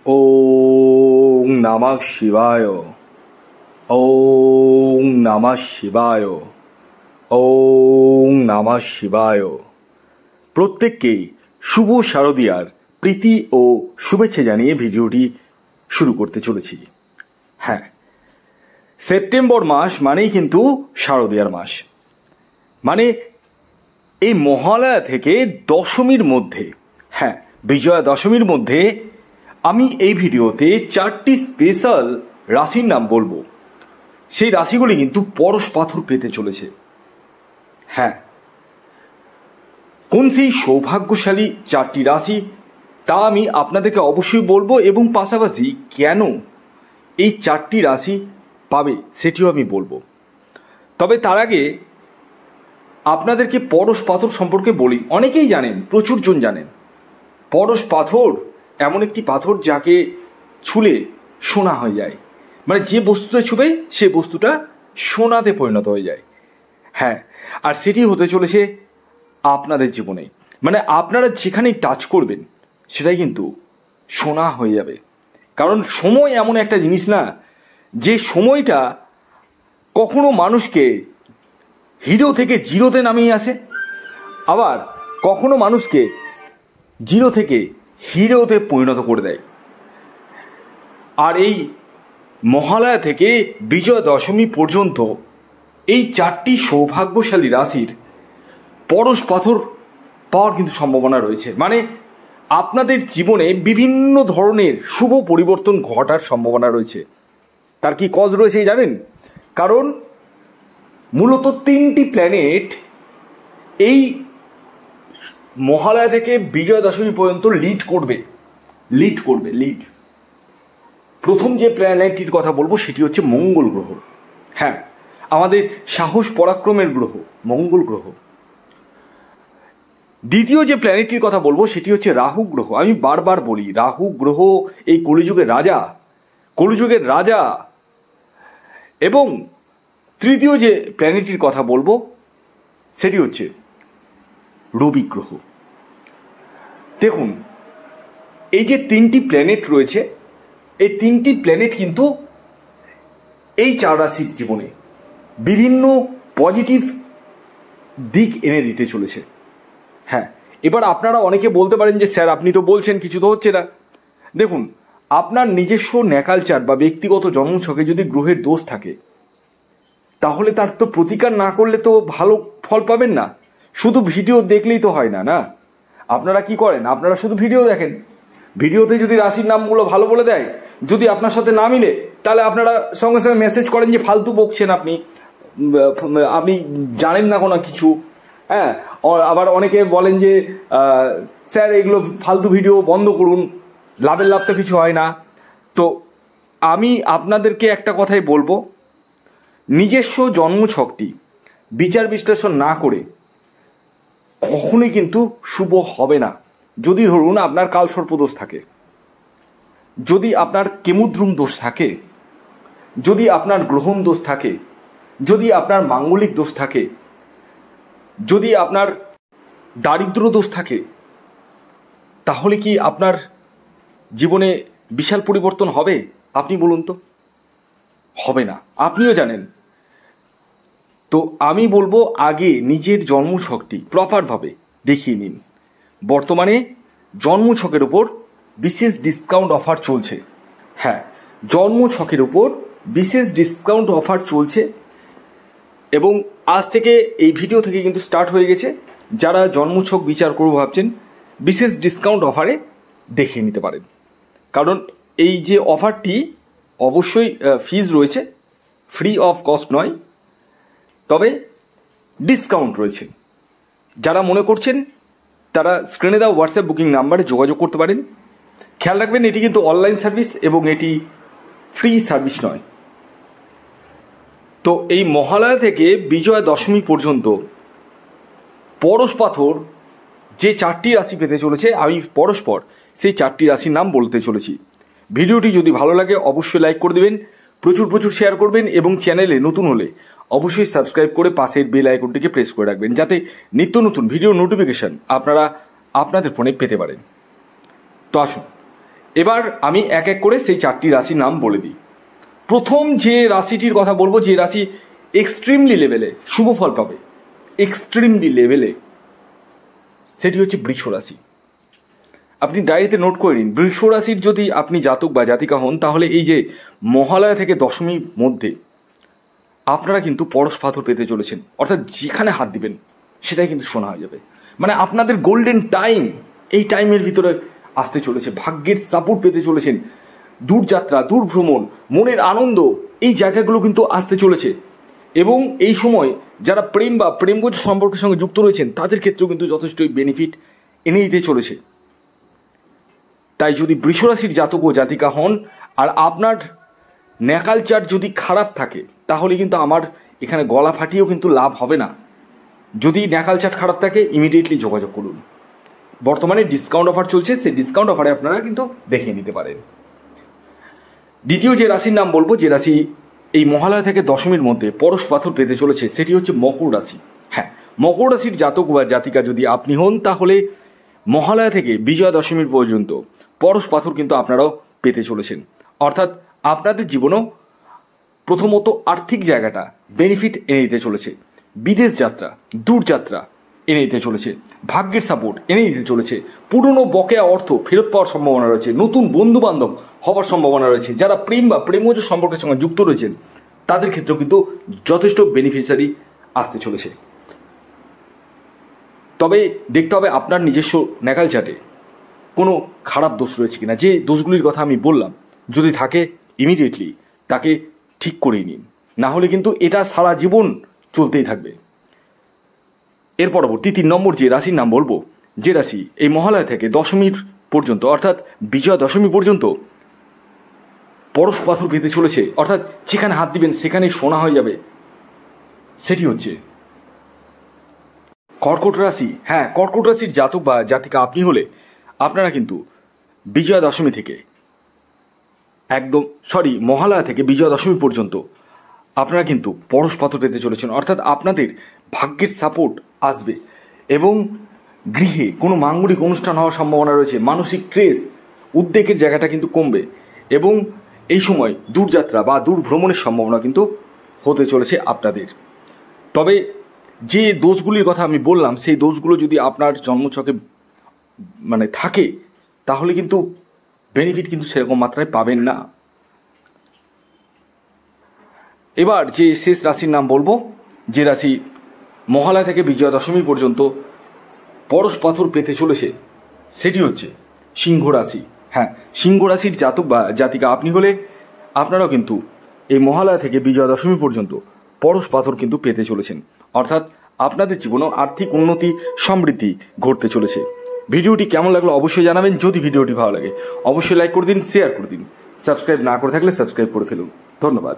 ওং নমঃ শিবায়। ওং নমঃ শিবায়। ওং নমঃ শিবায়। প্রত্যেককেই শুভ শারদীয়ার প্রীতি ও শুভেচ্ছা জানিয়ে ভিডিওটি শুরু করতে চলেছি। হ্যাঁ, সেপ্টেম্বর মাস মানেই কিন্তু শারদীয়ার মাস, মানে এই মহালয়া থেকে দশমীর মধ্যে, হ্যাঁ বিজয়া দশমীর মধ্যে আমি এই ভিডিওতে 4টি স্পেশাল রাশির নাম বলবো। সেই রাশিগুলি কিন্তু পরশ পাথর পেতে চলেছে। হ্যাঁ, কোন সেই সৌভাগ্যশালী 4টি রাশি তা আমি আপনাদেরকে অবশ্যই বলবো, এবং পাশাপাশি কেন এই 4টি রাশি পাবে সেটিও আমি বলবো। তবে তার আগে আপনাদেরকে পরশ পাথর সম্পর্কে বলি। অনেকেই জানেন, প্রচুর জন জানেন, পরশ পাথর এমন একটি পাথর যাকে ছুলে সোনা হয়ে যায়, মানে যে বস্তুতে ছুবে সে বস্তুটা সোনাতে পরিণত হয়ে যায়। হ্যাঁ, আর সেটি হতে চলেছে আপনাদের জীবনে, মানে আপনারা যেখানেই টাচ করবেন সেটাই কিন্তু সোনা হয়ে যাবে। কারণ সময় এমন একটা জিনিস না, যে সময়টা কখনো মানুষকে হিরো থেকে জিরোতে নামিয়ে আসে, আবার কখনো মানুষকে জিরো থেকে হিরোতে পরিণত করে দেয়। আর এই মহালয়া থেকে বিজয়া দশমী পর্যন্ত এই 4টি সৌভাগ্যশালী রাশির পরশ পাথর পাওয়ার কিন্তু সম্ভাবনা রয়েছে। মানে আপনাদের জীবনে বিভিন্ন ধরনের শুভ পরিবর্তন ঘটার সম্ভাবনা রয়েছে। তার কি কজ রয়েছে জানেন? কারণ মূলত 3টি প্ল্যানেট এই মহালয়া থেকে বিজয়া দশমী পর্যন্ত লিড করবে। প্রথম যে প্ল্যানেটটির কথা বলবো সেটি হচ্ছে মঙ্গল গ্রহ। হ্যাঁ, আমাদের সাহস পরাক্রমের গ্রহ মঙ্গল গ্রহ। দ্বিতীয় যে প্ল্যানেটটির কথা বলবো সেটি হচ্ছে রাহু গ্রহ। আমি বারবার বলি, রাহু গ্রহ এই কলিযুগের রাজা। এবং তৃতীয় যে প্ল্যানেটটির কথা বলবো সেটি হচ্ছে রবি গ্রহ। দেখুন, এই যে 3টি প্ল্যানেট রয়েছে, এই 3টি প্ল্যানেট কিন্তু এই 4 রাশির জীবনে বিভিন্ন পজিটিভ দিক এনে দিতে চলেছে। হ্যাঁ, এবার আপনারা অনেকে বলতে পারেন যে স্যার আপনি তো বলছেন কিছু তো হচ্ছে না। দেখুন, আপনার নিজস্ব ন্যাকালচার বা ব্যক্তিগত জন্মছকে যদি গ্রহের দোষ থাকে, তাহলে তার তো প্রতিকার না করলে তো ভালো ফল পাবেন না। শুধু ভিডিও দেখলেই তো হয় না। না, আপনারা কি করেন? আপনারা শুধু ভিডিও দেখেন, ভিডিওতে যদি রাশির নামগুলো ভালো বলে দেয়, যদি আপনার সাথে না মিলে, তাহলে আপনারা সঙ্গে সঙ্গে মেসেজ করেন যে ফালতু বকছেন আপনি জানেন না কোনো কিছু। হ্যাঁ, আবার অনেকে বলেন যে স্যার এগুলো ফালতু ভিডিও বন্ধ করুন, লাভ তো কিছু হয় না। তো আমি আপনাদেরকে একটা কথাই বলবো, নিজস্ব জন্মছকটি বিচার বিশ্লেষণ না করে কখনোই কিন্তু শুভ হবে না। যদি ধরুন আপনার কালসর্প দোষ থাকে, যদি আপনার কেমুদ্রুম দোষ থাকে, যদি আপনার গ্রহণ দোষ থাকে, যদি আপনার মাঙ্গলিক দোষ থাকে, যদি আপনার দারিদ্র দোষ থাকে, তাহলে কি আপনার জীবনে বিশাল পরিবর্তন হবে? আপনি বলুন তো, হবে না, আপনিও জানেন। তো আমি বলবো আগে নিজের জন্মছকটি প্রপারভাবে দেখিয়ে নিন। বর্তমানে জন্মছকের উপর বিশেষ ডিসকাউন্ট অফার চলছে। হ্যাঁ, জন্মছকের উপর বিশেষ ডিসকাউন্ট অফার চলছে, এবং আজ থেকে এই ভিডিও থেকে কিন্তু স্টার্ট হয়ে গেছে। যারা জন্মছক বিচার করবো ভাবছেন, বিশেষ ডিসকাউন্ট অফারে দেখিয়ে নিতে পারেন। কারণ এই যে অফারটি অবশ্যই ফিজ রয়েছে, ফ্রি অফ কস্ট নয়, তবে ডিসকাউন্ট রয়েছে। যারা মনে করছেন তারা স্ক্রিনে দেওয়া হোয়াটসঅ্যাপ বুকিং নাম্বারে যোগাযোগ করতে পারেন। খেয়াল রাখবেন, এটি কিন্তু অনলাইন সার্ভিস এবং এটি ফ্রি সার্ভিস নয়। তো এই মহালয়া থেকে বিজয়া দশমী পর্যন্ত পরশ পাথর যে 4টি রাশি পেতে চলেছে, আমি পরস্পর সেই 4টি রাশির নাম বলতে চলেছি। ভিডিওটি যদি ভালো লাগে অবশ্যই লাইক করে দেবেন, প্রচুর শেয়ার করবেন, এবং চ্যানেলে নতুন হলে অবশ্যই সাবস্ক্রাইব করে পাশের বেল আইকনটিকে প্রেস করে রাখবেন, যাতে নিত্য নতুন ভিডিও নোটিফিকেশন আপনারা আপনাদের ফোনে পেতে পারেন। তো আসুন এবার আমি এক এক করে সেই 4টি রাশির নাম বলে দিই। প্রথম যে রাশিটির কথা বলবো, যে রাশি এক্সট্রিমলি লেভেলে শুভ ফল পাবে, এক্সট্রিমলি লেভেলে, সেটি হচ্ছে বৃষ রাশি। আপনি ডায়েরিতে নোট করে নিন, বৃষ রাশির যদি আপনি জাতক বা জাতিকা হন, তাহলে এই যে মহালয়া থেকে দশমীর মধ্যে আপনারা কিন্তু পরশ পাথর পেতে চলেছেন। অর্থাৎ যেখানে হাত দিবেন সেটাই কিন্তু সোনা হয়ে যাবে। মানে আপনাদের গোল্ডেন টাইম, এই টাইমের ভিতরে আসতে চলেছে, ভাগ্যের সাপোর্ট পেতে চলেছেন, দূরযাত্রা, দূর ভ্রমণ, মনের আনন্দ, এই জায়গাগুলো কিন্তু আসতে চলেছে। এবং এই সময় যারা প্রেম বা প্রেমগত সম্পর্কের সঙ্গে যুক্ত রয়েছেন তাদের ক্ষেত্রেও কিন্তু যথেষ্টই বেনিফিট এনে দিতে চলেছে। তাই যদি বৃষ রাশির জাতক ও জাতিকা হন আর আপনার ন্যাকালচার যদি খারাপ থাকে, তাহলে কিন্তু আমার এখানে গলা ফাটিয়েও কিন্তু লাভ হবে না। যদি ন্যাকালচার খারাপ থাকে ইমিডিয়েটলি যোগাযোগ করুন। বর্তমানে ডিসকাউন্ট অফার চলছে, সেই ডিসকাউন্ট অফারে আপনারা কিন্তু দেখে নিতে পারেন। দ্বিতীয় যে রাশির নাম বলবো, যে রাশি এই মহালয়া থেকে দশমীর মধ্যে পরশ পাথর পেতে চলেছে, সেটি হচ্ছে মকর রাশি। হ্যাঁ, মকর রাশির জাতক বা জাতিকা যদি আপনি হন, তাহলে মহালয়া থেকে বিজয়া দশমীর পর্যন্ত পরশ পাথর কিন্তু আপনারাও পেতে চলেছেন। অর্থাৎ আপনাদের জীবনেও প্রথমত আর্থিক জায়গাটা বেনিফিট এনে দিতে চলেছে, বিদেশ যাত্রা, দূরযাত্রা এনে দিতে চলেছে, ভাগ্যের সাপোর্ট এনে দিতে চলেছে, পুরনো বকেয়া অর্থ ফেরত পাওয়ার সম্ভাবনা রয়েছে, নতুন বন্ধু বান্ধব হওয়ার সম্ভাবনা রয়েছে। যারা প্রেম বা প্রেমজ সম্পর্কের সঙ্গে যুক্ত রয়েছেন তাদের ক্ষেত্রেও কিন্তু যথেষ্ট বেনিফিশিয়ারি আসতে চলেছে। তবে দেখতে হবে আপনার নিজস্ব ন্যাকালচারে কোনো খারাপ দোষ রয়েছে কিনা। যে দোষগুলির কথা আমি বললাম যদি থাকে, ইমিডিয়েটলি তাকে ঠিক করিয়ে নিন, না হলে কিন্তু এটা সারা জীবন চলতেই থাকবে। এর পরবর্তী 3 নম্বর যে রাশির নাম বলবো, যে রাশি এই মহালয়া থেকে দশমীর পর্যন্ত অর্থাৎ বিজয়া দশমী পর্যন্ত পরশ পাথর পেতে চলেছে, অর্থাৎ যেখানে হাত দিবেন সেখানেই সোনা হয়ে যাবে, সেটি হচ্ছে কর্কট রাশি। হ্যাঁ, কর্কট রাশির জাতক বা জাতিকা আপনি হলে আপনারা কিন্তু বিজয়া দশমী থেকে মহালয়া থেকে বিজয়া দশমী পর্যন্ত আপনারা কিন্তু পরশ পাথর পেতে চলেছেন। অর্থাৎ আপনাদের ভাগ্যের সাপোর্ট আসবে এবং গৃহে কোনো মাঙ্গলিক অনুষ্ঠান হওয়ার সম্ভাবনা রয়েছে, মানসিক স্ট্রেস, উদ্বেগের জায়গাটা কিন্তু কমবে এবং এই সময় দূরযাত্রা বা দূর ভ্রমণের সম্ভাবনা কিন্তু হতে চলেছে আপনাদের। তবে যে দোষগুলির কথা আমি বললাম, সেই দোষগুলো যদি আপনার জন্মছকে থাকে, তাহলে কিন্তু বেনিফিট কিন্তু সেরকম মাত্রায় পাবেন না। এবার যে শেষ রাশির নাম বলবো, যে রাশি মহালয়া থেকে বিজয়া দশমী পর্যন্ত পরশ পাথর পেতে চলেছে, সেটি হচ্ছে সিংহ রাশি। হ্যাঁ, সিংহ রাশির জাতক বা জাতিকা আপনি হলে আপনারাও কিন্তু এই মহালয়া থেকে বিজয়া দশমী পর্যন্ত পরশ পাথর কিন্তু পেতে চলেছেন। অর্থাৎ আপনাদের জীবনেও আর্থিক উন্নতি, সমৃদ্ধি ঘটতে চলেছে। ভিডিওটি কেমন লাগলো অবশ্যই জানাবেন। যদি ভিডিওটি ভালো লাগে অবশ্যই লাইক করে দিন, শেয়ার করে দিন। সাবস্ক্রাইব না করে থাকলে সাবস্ক্রাইব করে ফেলুন। ধন্যবাদ।